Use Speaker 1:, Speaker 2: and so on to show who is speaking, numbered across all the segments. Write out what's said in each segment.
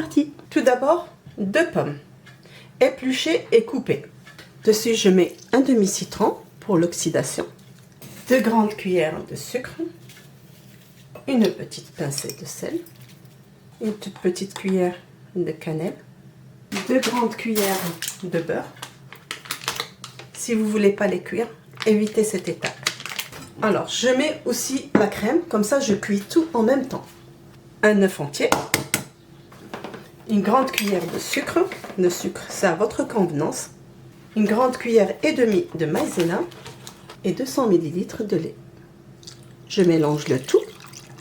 Speaker 1: Parti. Tout d'abord, 2 pommes, épluchées et coupées. Dessus, je mets un demi-citron pour l'oxydation, 2 grandes cuillères de sucre, une petite pincée de sel, une toute petite cuillère de cannelle, 2 grandes cuillères de beurre. Si vous ne voulez pas les cuire, évitez cette étape. Alors, je mets aussi la crème, comme ça je cuis tout en même temps. Un œuf entier, une grande cuillère de sucre. Le sucre, c'est à votre convenance. Une grande cuillère et demie de maïzena et 200 ml de lait. Je mélange le tout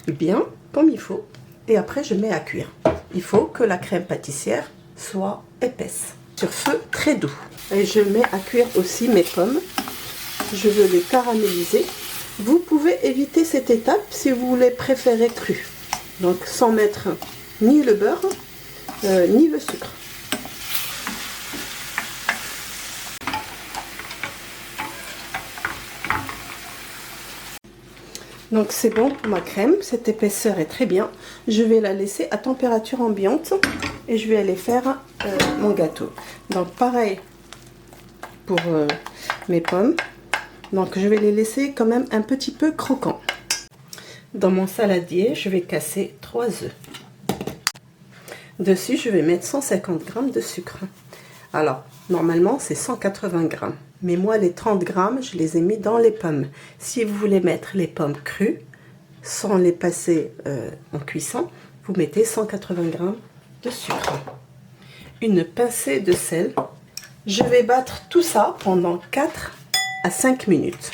Speaker 1: bien comme il faut et après je mets à cuire. Il faut que la crème pâtissière soit épaisse sur feu très doux. Et je mets à cuire aussi mes pommes. Je veux les caraméliser. Vous pouvez éviter cette étape si vous les préférez crues. Donc sans mettre ni le beurre ni le sucre. Donc c'est bon pour ma crème, cette épaisseur est très bien. Je vais la laisser à température ambiante et je vais aller faire mon gâteau. Donc pareil pour mes pommes. Donc je vais les laisser quand même un petit peu croquants. Dans mon saladier, je vais casser 3 œufs. Dessus, je vais mettre 150 g de sucre. Alors, normalement, c'est 180 g. Mais moi, les 30 g, je les ai mis dans les pommes. Si vous voulez mettre les pommes crues, sans les passer en cuisson, vous mettez 180 g de sucre. Une pincée de sel. Je vais battre tout ça pendant 4 à 5 minutes.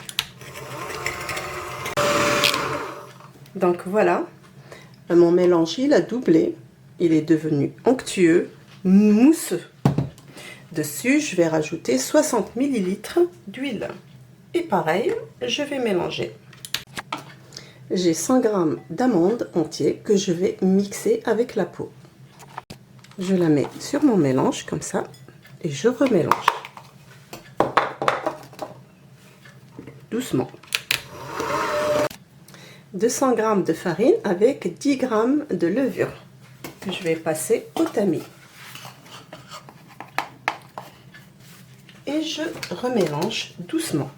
Speaker 1: Donc voilà, mon mélange, il a doublé. Il est devenu onctueux, mousseux. Dessus, je vais rajouter 60 ml d'huile. Et pareil, je vais mélanger. J'ai 100 g d'amandes entières que je vais mixer avec la peau. Je la mets sur mon mélange comme ça et je remélange. Doucement. 200 g de farine avec 10 g de levure que je vais passer au tamis. Et je remélange doucement.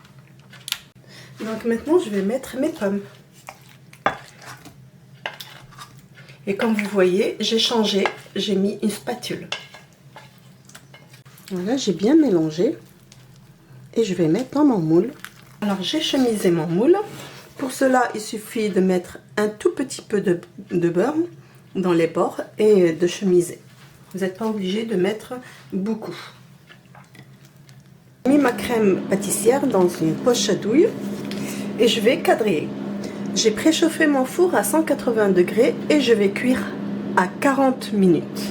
Speaker 1: Donc maintenant, je vais mettre mes pommes. Et comme vous voyez, j'ai changé, j'ai mis une spatule. Voilà, j'ai bien mélangé. Et je vais mettre dans mon moule. Alors, j'ai chemisé mon moule. Pour cela, il suffit de mettre un tout petit peu de beurre dans les bords et de chemiser. Vous n'êtes pas obligé de mettre beaucoup. J'ai mis ma crème pâtissière dans une poche à douille et je vais quadriller. J'ai préchauffé mon four à 180 degrés et je vais cuire à 40 minutes.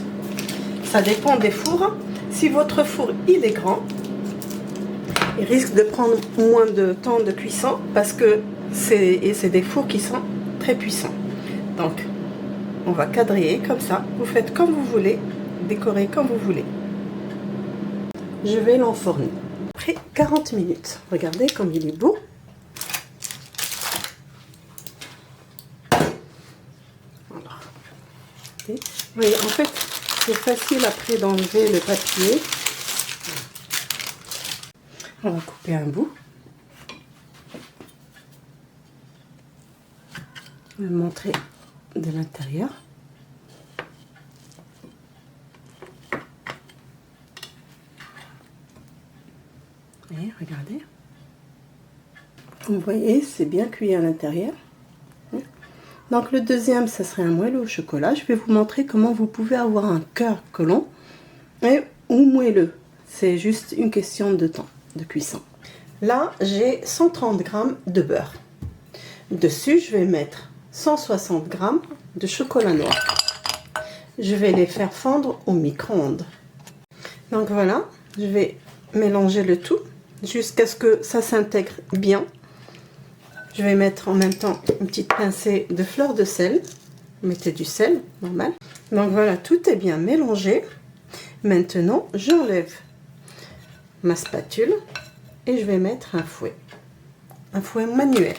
Speaker 1: Ça dépend des fours. Si votre four il est grand, il risque de prendre moins de temps de cuisson parce que c'est des fours qui sont très puissants. Donc, on va quadriller comme ça. Vous faites comme vous voulez, décorer comme vous voulez. Je vais l'enfourner. Après 40 minutes. Regardez comme il est beau. Voilà. Vous voyez, en fait, c'est facile après d'enlever le papier. On va couper un bout. Je vais le montrer de l'intérieur. Et regardez. Vous voyez, c'est bien cuit à l'intérieur. Donc le deuxième, ça serait un moelleux au chocolat. Je vais vous montrer comment vous pouvez avoir un cœur collant ou moelleux. C'est juste une question de temps de cuisson. Là, j'ai 130 g de beurre. Dessus, je vais mettre 160 g de chocolat noir. Je vais les faire fondre au micro-ondes. Donc voilà, je vais mélanger le tout jusqu'à ce que ça s'intègre bien. Je vais mettre en même temps une petite pincée de fleur de sel. Mettez du sel, normal. Donc voilà, tout est bien mélangé. Maintenant, j'enlève ma spatule et je vais mettre un fouet manuel.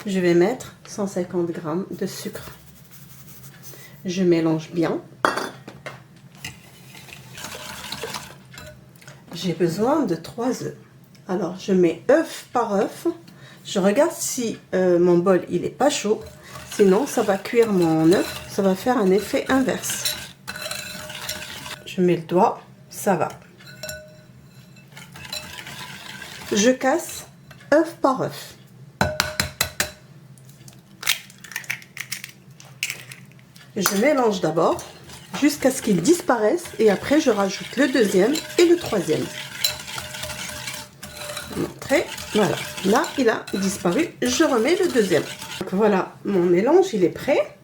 Speaker 1: Je vais mettre 150 g de sucre. Je mélange bien j'ai besoin de 3 œufs. Alors, je mets œuf par œuf. Je regarde si mon bol il est pas chaud. Sinon, ça va cuire mon œuf. Ça va faire un effet inverse. Je mets le doigt. Ça va. Je casse œuf par œuf. Je mélange d'abord jusqu'à ce qu'ils disparaissent et après je rajoute le deuxième et le troisième. Voilà, là il a disparu, je remets le deuxième. Donc voilà, mon mélange il est prêt.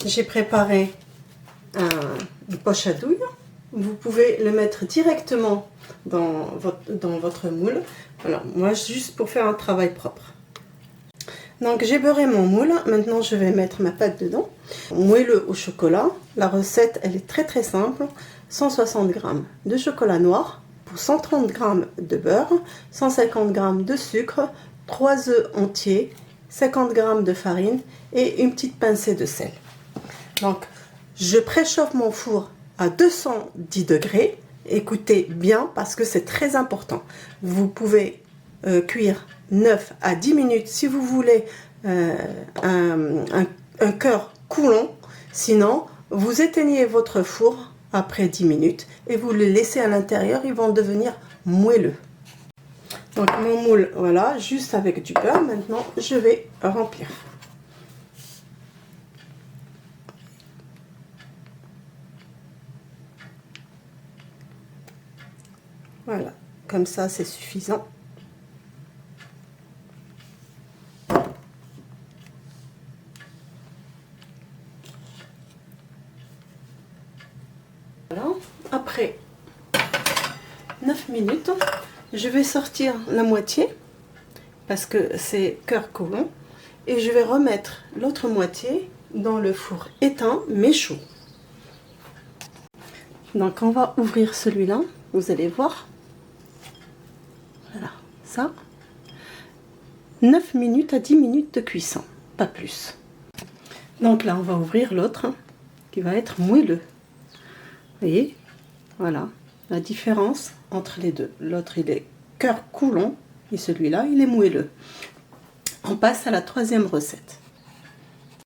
Speaker 1: J'ai préparé une poche à douille. Vous pouvez le mettre directement dans votre moule. Alors moi juste pour faire un travail propre. Donc j'ai beurré mon moule, maintenant je vais mettre ma pâte dedans. Moelleux au chocolat, la recette elle est très simple. 160 g de chocolat noir pour 130 g de beurre, 150 g de sucre, 3 œufs entiers, 50 g de farine et une petite pincée de sel. Donc je préchauffe mon four à 210 degrés. Écoutez bien parce que c'est très important. Vous pouvez cuire 9 à 10 minutes si vous voulez un cœur coulant. Sinon, vous éteignez votre four après 10 minutes et vous le laissez à l'intérieur, ils vont devenir moelleux. Donc mon moule, voilà, juste avec du beurre. Maintenant, je vais remplir. Voilà, comme ça c'est suffisant. Voilà. Après 9 minutes, je vais sortir la moitié parce que c'est cœur collant et je vais remettre l'autre moitié dans le four éteint mais chaud. Donc on va ouvrir celui-là, vous allez voir. Voilà, ça. 9 minutes à 10 minutes de cuisson, pas plus. Donc là on va ouvrir l'autre qui va être moelleux. Vous voyez, voilà la différence entre les deux. L'autre il est cœur coulant et celui-là il est moelleux. On passe à la troisième recette.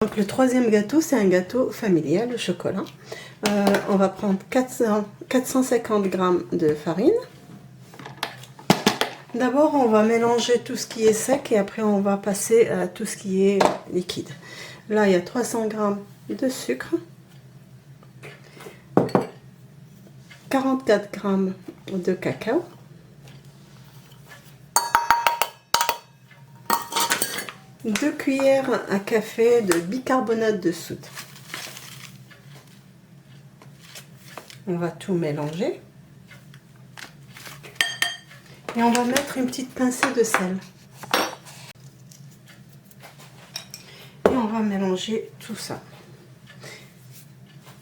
Speaker 1: Donc le troisième gâteau c'est un gâteau familial au chocolat. On va prendre 450 g de farine. D'abord on va mélanger tout ce qui est sec et après on va passer à tout ce qui est liquide. Là il y a 300 g de sucre, 44 g de cacao, deux cuillères à café de bicarbonate de soude. On va tout mélanger. Et on va mettre une petite pincée de sel. Et on va mélanger tout ça.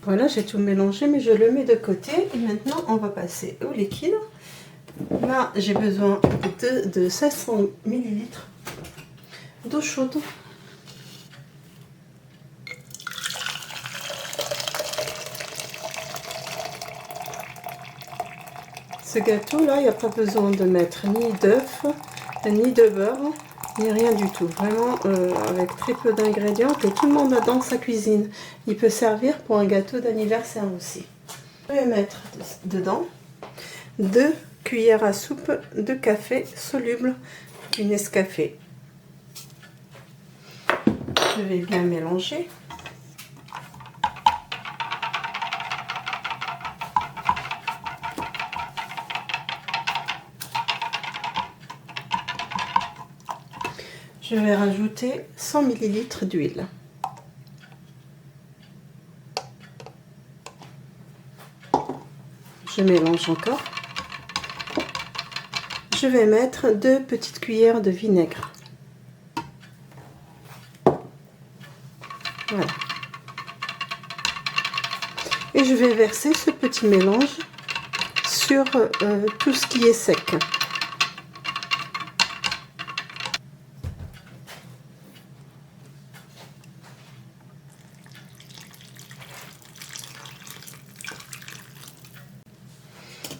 Speaker 1: Voilà, j'ai tout mélangé, mais je le mets de côté. Et maintenant, on va passer au liquide. Là, j'ai besoin de 500 ml d'eau chaude. Ce gâteau là, il n'y a pas besoin de mettre ni d'œuf, ni de beurre, ni rien du tout. Vraiment avec très peu d'ingrédients que tout le monde a dans sa cuisine. Il peut servir pour un gâteau d'anniversaire aussi. Je vais mettre dedans 2 cuillères à soupe de café soluble du Nescafé. Je vais bien mélanger. Je vais rajouter 100 ml d'huile. Je mélange encore. Je vais mettre 2 petites cuillères de vinaigre. Voilà. Et je vais verser ce petit mélange sur tout ce qui est sec.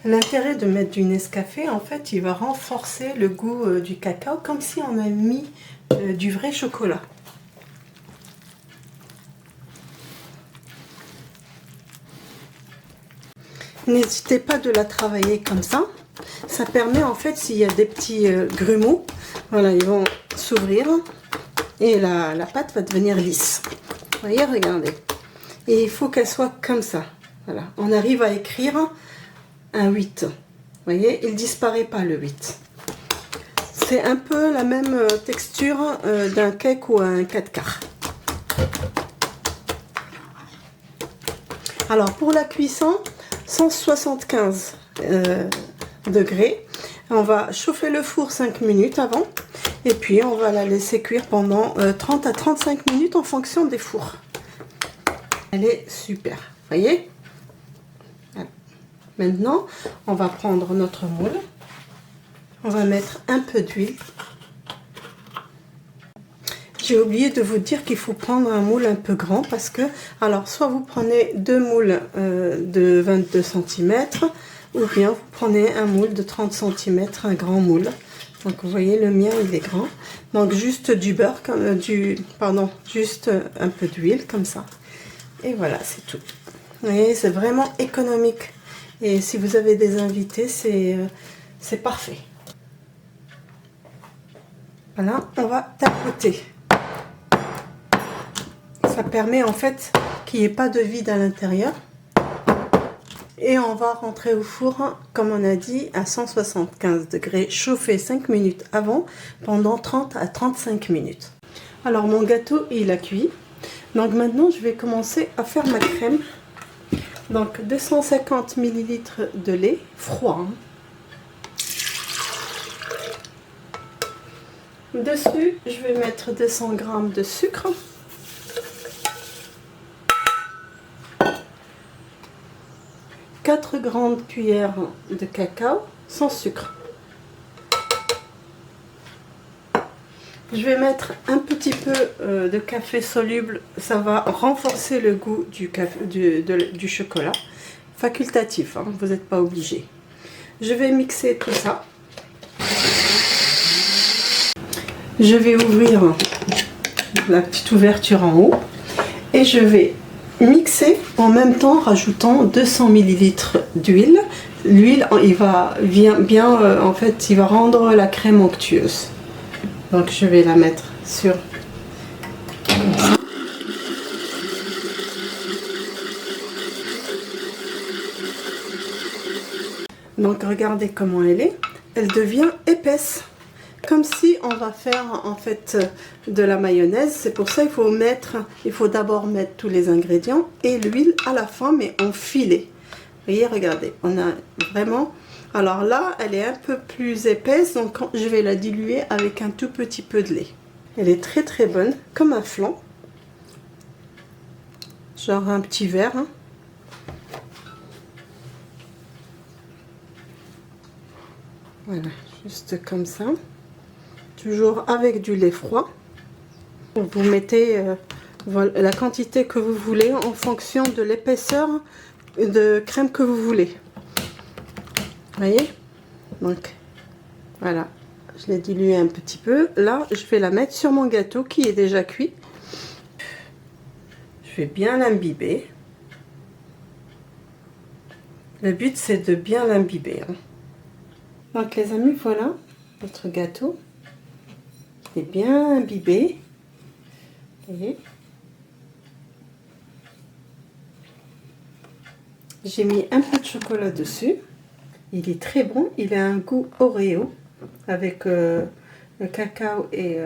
Speaker 1: L'intérêt de mettre du Nescafé, en fait, il va renforcer le goût du cacao, comme si on a mis du vrai chocolat. N'hésitez pas de la travailler comme ça. Ça permet, en fait, s'il y a des petits grumeaux, voilà, ils vont s'ouvrir et la pâte va devenir lisse. Vous voyez, regardez. Et il faut qu'elle soit comme ça. Voilà, on arrive à écrire un 8. Vous voyez, il disparaît pas le 8. C'est un peu la même texture d'un cake ou un 4 quarts. Alors pour la cuisson, 175 degrés. On va chauffer le four 5 minutes avant. Et puis on va la laisser cuire pendant 30 à 35 minutes en fonction des fours. Elle est super, vous voyez? Voilà. Maintenant, on va prendre notre moule. On va mettre un peu d'huile. J'ai oublié de vous dire qu'il faut prendre un moule un peu grand parce que, alors, soit vous prenez deux moules de 22 cm ou bien vous prenez un moule de 30 cm, un grand moule. Donc, vous voyez, le mien, il est grand. Donc, juste du beurre, juste un peu d'huile comme ça. Et voilà, c'est tout. Vous voyez, c'est vraiment économique. Et si vous avez des invités, c'est parfait. Voilà, on va tapoter. Ça permet en fait qu'il n'y ait pas de vide à l'intérieur. Et on va rentrer au four, comme on a dit, à 175 degrés, chauffé 5 minutes avant, pendant 30 à 35 minutes. Alors mon gâteau, il a cuit. Donc maintenant, je vais commencer à faire ma crème. Donc 250 ml de lait froid. Dessus, je vais mettre 200 g de sucre. Quatre grandes cuillères de cacao sans sucre. Je vais mettre un petit peu de café soluble, ça va renforcer le goût du chocolat. Facultatif, hein, vous n'êtes pas obligé. Je vais mixer tout ça. Je vais ouvrir la petite ouverture en haut et je vais mixer en même temps rajoutant 200 ml d'huile. L'huile, il va bien en fait, il va rendre la crème onctueuse. Donc je vais la mettre sur comme ça. Donc regardez comment elle est. Elle devient épaisse. Comme si on va faire en fait de la mayonnaise. C'est pour ça il faut d'abord mettre tous les ingrédients et l'huile à la fin, mais en filet. Vous voyez, regardez, on a vraiment... Alors là, elle est un peu plus épaisse, donc je vais la diluer avec un tout petit peu de lait. Elle est très très bonne, comme un flan. Genre un petit verre. Hein. Voilà, juste comme ça. Toujours avec du lait froid. Vous mettez la quantité que vous voulez en fonction de l'épaisseur de crème que vous voulez. Vous voyez? Donc, voilà. Je l'ai dilué un petit peu. Là, je vais la mettre sur mon gâteau qui est déjà cuit. Je vais bien l'imbiber. Le but, c'est de bien l'imbiber. Hein. Donc, les amis, voilà notre gâteau. Il est bien imbibé. Vous voyez? J'ai mis un peu de chocolat dessus. Il est très bon. Il a un goût Oreo avec le cacao et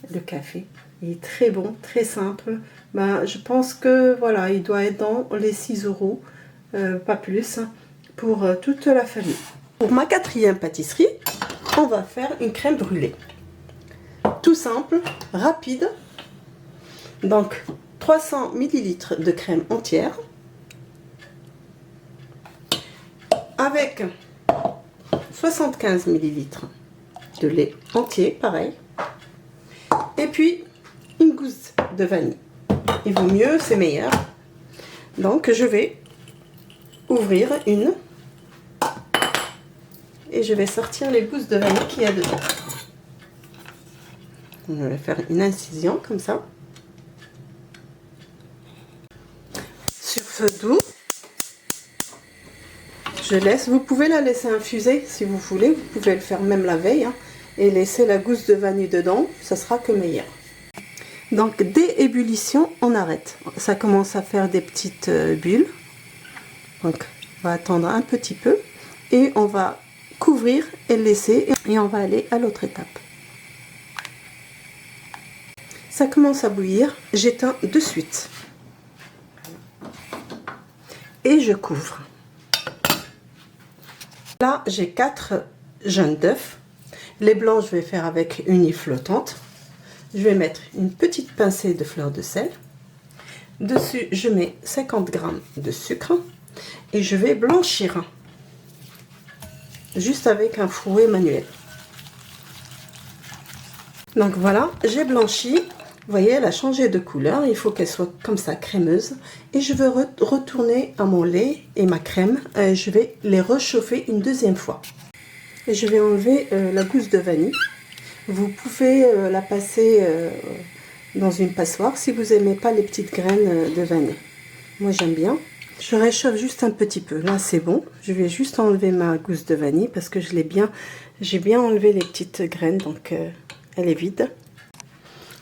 Speaker 1: le café. Il est très bon, très simple. Ben, je pense que voilà, il doit être dans les 6 €, pas plus, pour toute la famille. Pour ma quatrième pâtisserie, on va faire une crème brûlée. Tout simple, rapide. Donc 300 ml de crème entière avec 75 ml de lait entier, pareil, et puis une gousse de vanille. Il vaut mieux, c'est meilleur. Donc je vais ouvrir une et je vais sortir les gousses de vanille qu'il y a dedans. Je vais faire une incision comme ça. Sur feu doux. Je laisse, vous pouvez la laisser infuser si vous voulez, vous pouvez le faire même la veille hein, et laisser la gousse de vanille dedans, ça sera que meilleur. Donc dès ébullition, on arrête. Ça commence à faire des petites bulles. Donc on va attendre un petit peu et on va couvrir et laisser et on va aller à l'autre étape. Ça commence à bouillir, j'éteins de suite. Et je couvre. Là, j'ai 4 jaunes d'œufs. Les blancs, je vais faire avec une île flottante. Je vais mettre une petite pincée de fleur de sel. Dessus, je mets 50 g de sucre. Et je vais blanchir. Juste avec un fouet manuel. Donc voilà, j'ai blanchi. Vous voyez, elle a changé de couleur. Il faut qu'elle soit comme ça, crémeuse. Et je vais retourner à mon lait et ma crème. Je vais les réchauffer une deuxième fois. Et je vais enlever la gousse de vanille. Vous pouvez la passer dans une passoire si vous n'aimez pas les petites graines de vanille. Moi, j'aime bien. Je réchauffe juste un petit peu. Là, c'est bon. Je vais juste enlever ma gousse de vanille parce que j'ai bien enlevé les petites graines. Donc, elle est vide.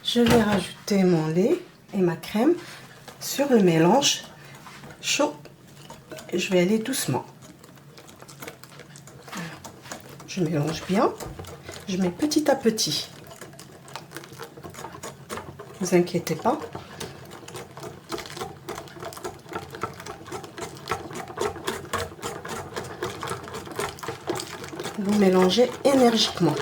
Speaker 1: Je vais rajouter mon lait et ma crème sur le mélange chaud. Et je vais aller doucement. Je mélange bien. Je mets petit à petit. Ne vous inquiétez pas. Vous mélangez énergiquement.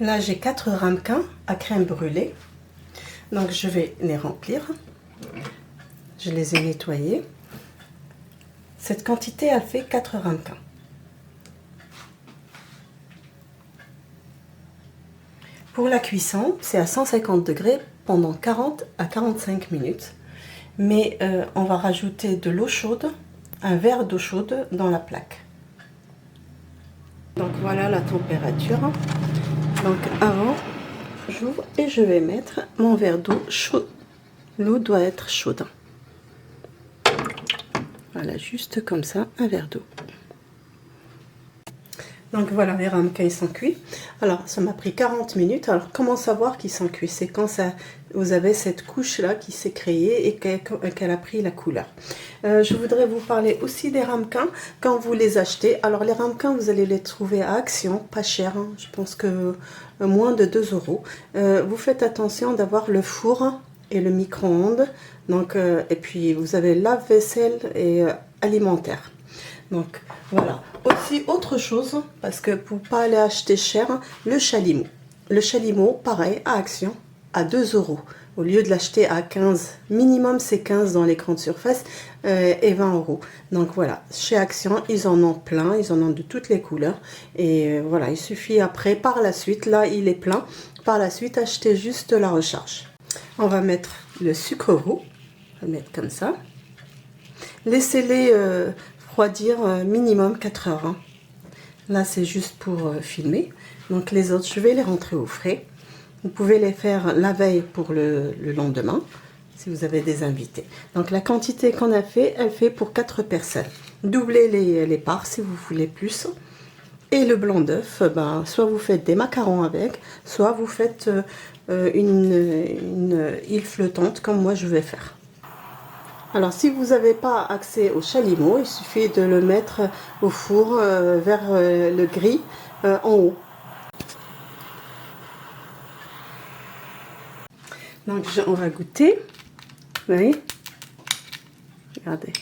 Speaker 1: Là, j'ai 4 ramequins à crème brûlée. Donc, je vais les remplir. Je les ai nettoyés. Cette quantité, elle fait 4 ramequins. Pour la cuisson, c'est à 150 degrés pendant 40 à 45 minutes. Mais on va rajouter de l'eau chaude, un verre d'eau chaude dans la plaque. Donc, voilà la température. Donc avant, j'ouvre et je vais mettre mon verre d'eau chaud. L'eau doit être chaude. Voilà, juste comme ça, un verre d'eau. Donc voilà, les ramequins sont cuits. Alors, ça m'a pris 40 minutes. Alors, comment savoir qu'ils sont cuits? C'est quand vous avez cette couche-là qui s'est créée et qu'elle a pris la couleur. Je voudrais vous parler aussi des ramequins quand vous les achetez. Alors, les ramequins, vous allez les trouver à Action, pas cher. Hein. Je pense que moins de 2 €. Vous faites attention d'avoir le four et le micro-ondes. Donc, et puis, vous avez lave-vaisselle et alimentaire. Donc, voilà. Aussi, autre chose, parce que pour ne pas aller acheter cher, le chalumeau. Le chalumeau, pareil, à Action, à 2 €. Au lieu de l'acheter à 15, minimum c'est 15 dans les grandes surfaces et 20 €. Donc voilà, chez Action, ils en ont plein, ils en ont de toutes les couleurs. Et voilà, il suffit après, par la suite, là il est plein, par la suite, acheter juste la recharge. On va mettre le sucre roux, on va le mettre comme ça. Laissez-les refroidir minimum 4 heures. Hein. Là, c'est juste pour filmer. Donc, les autres, je vais les rentrer au frais. Vous pouvez les faire la veille pour le lendemain, si vous avez des invités. Donc, la quantité qu'on a fait, elle fait pour 4 personnes. Doublez les parts si vous voulez plus. Et le blanc d'œuf, soit vous faites des macarons avec, soit vous faites une île flottante comme moi je vais faire. Alors, si vous n'avez pas accès au chalumeau, il suffit de le mettre au four vers le gris en haut. Donc, on va goûter. Vous voyez? Regardez.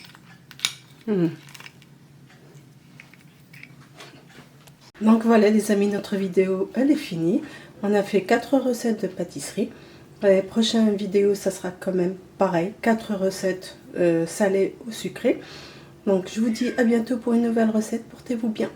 Speaker 1: Donc, voilà les amis, notre vidéo, elle est finie. On a fait 4 recettes de pâtisserie. Les prochaines vidéos, ça sera quand même pareil, 4 recettes salées ou sucrées. Donc je vous dis à bientôt pour une nouvelle recette, portez-vous bien.